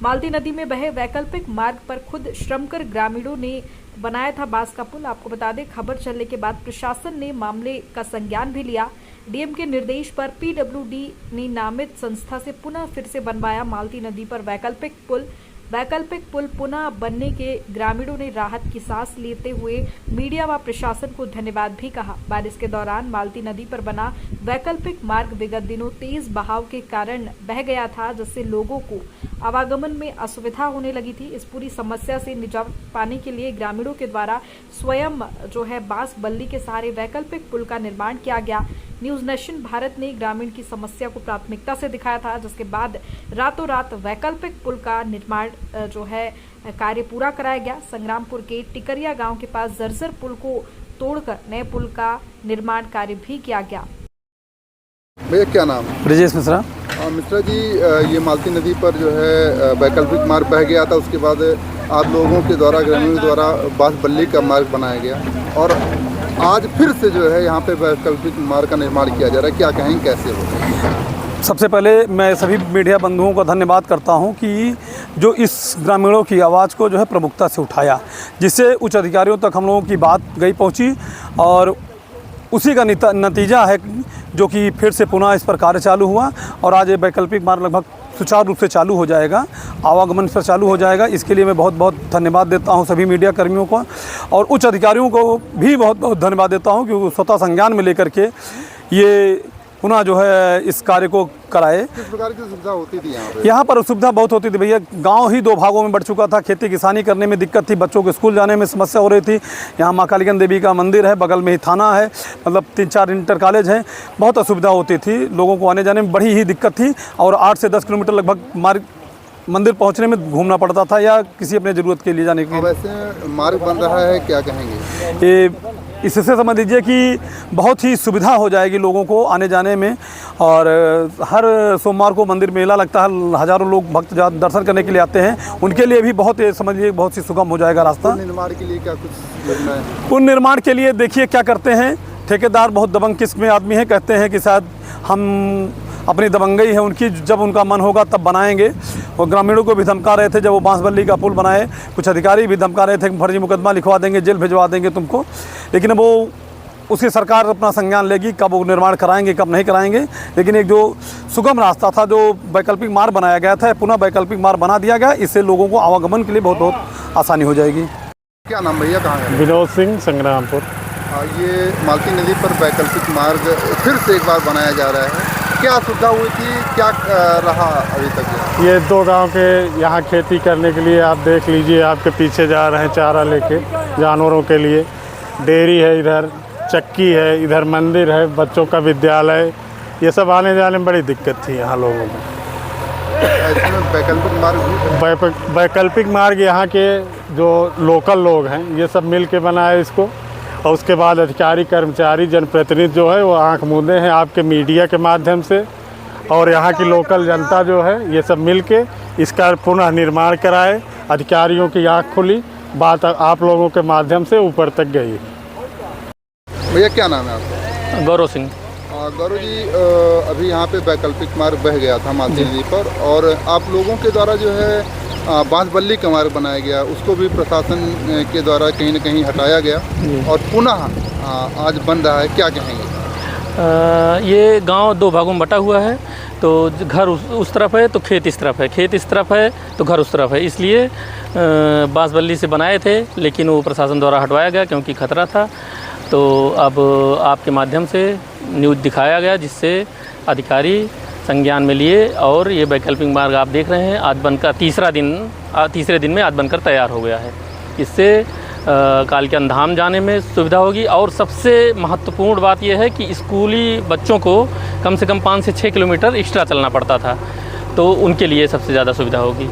मालती नदी में बहे वैकल्पिक मार्ग पर खुद श्रमकर ग्रामीणों ने बनाया था बांस का पुल। आपको बता दें, खबर चलने के बाद प्रशासन ने मामले का संज्ञान भी लिया। डीएम के निर्देश पर पीडब्ल्यूडी ने नामित संस्था से पुनः फिर से बनवाया मालती नदी पर वैकल्पिक पुल पुनः बनने के ग्रामीणों ने राहत की सांस लेते हुए मीडिया व प्रशासन को धन्यवाद भी कहा। बारिश के दौरान मालती नदी पर बना वैकल्पिक मार्ग विगत दिनों तेज बहाव के कारण बह गया था, जिससे लोगों को आवागमन में असुविधा होने लगी थी। इस पूरी समस्या से निजात पाने के लिए ग्रामीणों के द्वारा स्वयं बांस बल्ली के सहारे वैकल्पिक पुल का निर्माण किया गया। न्यूज नेशन भारत ने ग्रामीण की समस्या को प्राथमिकता से दिखाया था, जिसके बाद रातों रात वैकल्पिक पुल का निर्माण कार्य पूरा कराया गया। संग्रामपुर के टिकरिया गांव के पास जर्जर पुल को तोड़कर नए पुल का निर्माण कार्य भी किया गया। भैया क्या नाम है? ब्रजेश मिश्रा। मिश्रा जी, ये मालती नदी पर वैकल्पिक मार्ग बह गया था, उसके बाद आप लोगों के द्वारा ग्रामीणों द्वारा बांस बल्ली का मार्ग बनाया गया और आज फिर से यहाँ पे वैकल्पिक मार्ग का निर्माण किया जा रहा है। क्या कहेंगे, कैसे हो? सबसे पहले मैं सभी मीडिया बंधुओं का धन्यवाद करता हूं कि जो इस ग्रामीणों की आवाज़ को प्रमुखता से उठाया, जिससे उच्च अधिकारियों तक हम लोगों की बात पहुंची और उसी का नतीजा है जो कि फिर से पुनः इस पर कार्य चालू हुआ और आज ये वैकल्पिक मार्ग लगभग सुचारू रूप से चालू हो जाएगा, आवागमन पर चालू हो जाएगा। इसके लिए मैं बहुत बहुत धन्यवाद देता हूं सभी मीडिया कर्मियों को और उच्च अधिकारियों को भी बहुत बहुत धन्यवाद देता हूं कि वो स्वतः संज्ञान में लेकर के ये पुनः इस कार्य को कराए। किस प्रकार की सुविधा होती थी यहाँ पर सुविधा बहुत होती थी भैया। गांव ही दो भागों में बढ़ चुका था, खेती किसानी करने में दिक्कत थी, बच्चों को स्कूल जाने में समस्या हो रही थी। यहाँ माँ कालीगंज देवी का मंदिर है, बगल में ही थाना है, मतलब 3-4 इंटर कॉलेज हैं। बहुत असुविधा होती थी, लोगों को आने जाने में बड़ी ही दिक्कत थी और 8 से 10 किलोमीटर लगभग मंदिर पहुंचने में घूमना पड़ता था या किसी अपने ज़रूरत के लिए जाने के लिए। वैसे मार्ग बन रहा है, क्या कहेंगे? ये इससे समझ लीजिए कि बहुत ही सुविधा हो जाएगी लोगों को आने जाने में और हर सोमवार को मंदिर मेला लगता है, हज़ारों लोग भक्त दर्शन करने के लिए आते हैं, उनके लिए भी बहुत समझिए बहुत ही सुगम हो जाएगा रास्ता। पुल निर्माण के लिए क्या कुछ योजना है? पुल निर्माण के लिए देखिए क्या करते हैं, ठेकेदार बहुत दबंग किस्म में आदमी है, कहते हैं कि शायद हम अपनी दबंगई है उनकी, जब उनका मन होगा तब बनाएंगे। और ग्रामीणों को भी धमका रहे थे जब वो बांस बल्ली का पुल बनाए, कुछ अधिकारी भी धमका रहे थे कि फर्जी मुकदमा लिखवा देंगे, जेल भिजवा देंगे तुमको। लेकिन वो उसकी सरकार अपना संज्ञान लेगी कब वो निर्माण कराएंगे कब नहीं कराएंगे। लेकिन एक जो सुगम रास्ता था, जो वैकल्पिक मार्ग बनाया गया था, पुनः वैकल्पिक मार्ग बना दिया गया, इससे लोगों को आवागमन के लिए बहुत बहुत आसानी हो जाएगी। क्या नाम भैया, कहाँ है? विनोद सिंह, संग्रामपुर। ये मालती नदी पर वैकल्पिक मार्ग फिर से एक बार बनाया जा रहा है, क्या सुविधा हुई थी, क्या रहा अभी तक? ये 2 गांव के यहाँ खेती करने के लिए आप देख लीजिए, आपके पीछे जा रहे हैं चारा लेके जानवरों के लिए। डेयरी है, इधर चक्की है, इधर मंदिर है, बच्चों का विद्यालय, ये सब आने जाने में बड़ी दिक्कत थी यहाँ लोगों को। वैकल्पिक मार्ग यहाँ के जो लोकल लोग हैं ये सब मिल के बनाए इसको और उसके बाद अधिकारी कर्मचारी जनप्रतिनिधि जो है वो आंख मूंदे हैं आपके मीडिया के माध्यम से और यहाँ की लोकल जनता जो है ये सब मिल के इसका पुनः निर्माण कराए। अधिकारियों की आंख खुली, बात आप लोगों के माध्यम से ऊपर तक गई। भैया क्या नाम है आपका? गौरव सिंह। गौरव जी, अभी यहाँ पे वैकल्पिक मार्ग बह गया था मालती नदी पर और आप लोगों के द्वारा बांस बल्ली का मार्ग बनाया गया, उसको भी प्रशासन के द्वारा कहीं न कहीं हटाया गया और पुनः आज बन रहा है, क्या कहेंगे? ये गांव 2 भागों में बटा हुआ है, तो घर उस तरफ है तो खेत इस तरफ है, खेत इस तरफ है तो घर उस तरफ है। इसलिए बांस बल्ली से बनाए थे, लेकिन वो प्रशासन द्वारा हटवाया गया क्योंकि खतरा था। तो अब आपके माध्यम से न्यूज़ दिखाया गया, जिससे अधिकारी संज्ञान में लिए और ये वैकल्पिक मार्ग आप देख रहे हैं आज बनकर तीसरे दिन में आज बनकर तैयार हो गया है। इससे कालकन धाम जाने में सुविधा होगी और सबसे महत्वपूर्ण बात यह है कि स्कूली बच्चों को कम से कम 5 से 6 किलोमीटर एक्स्ट्रा चलना पड़ता था, तो उनके लिए सबसे ज़्यादा सुविधा होगी।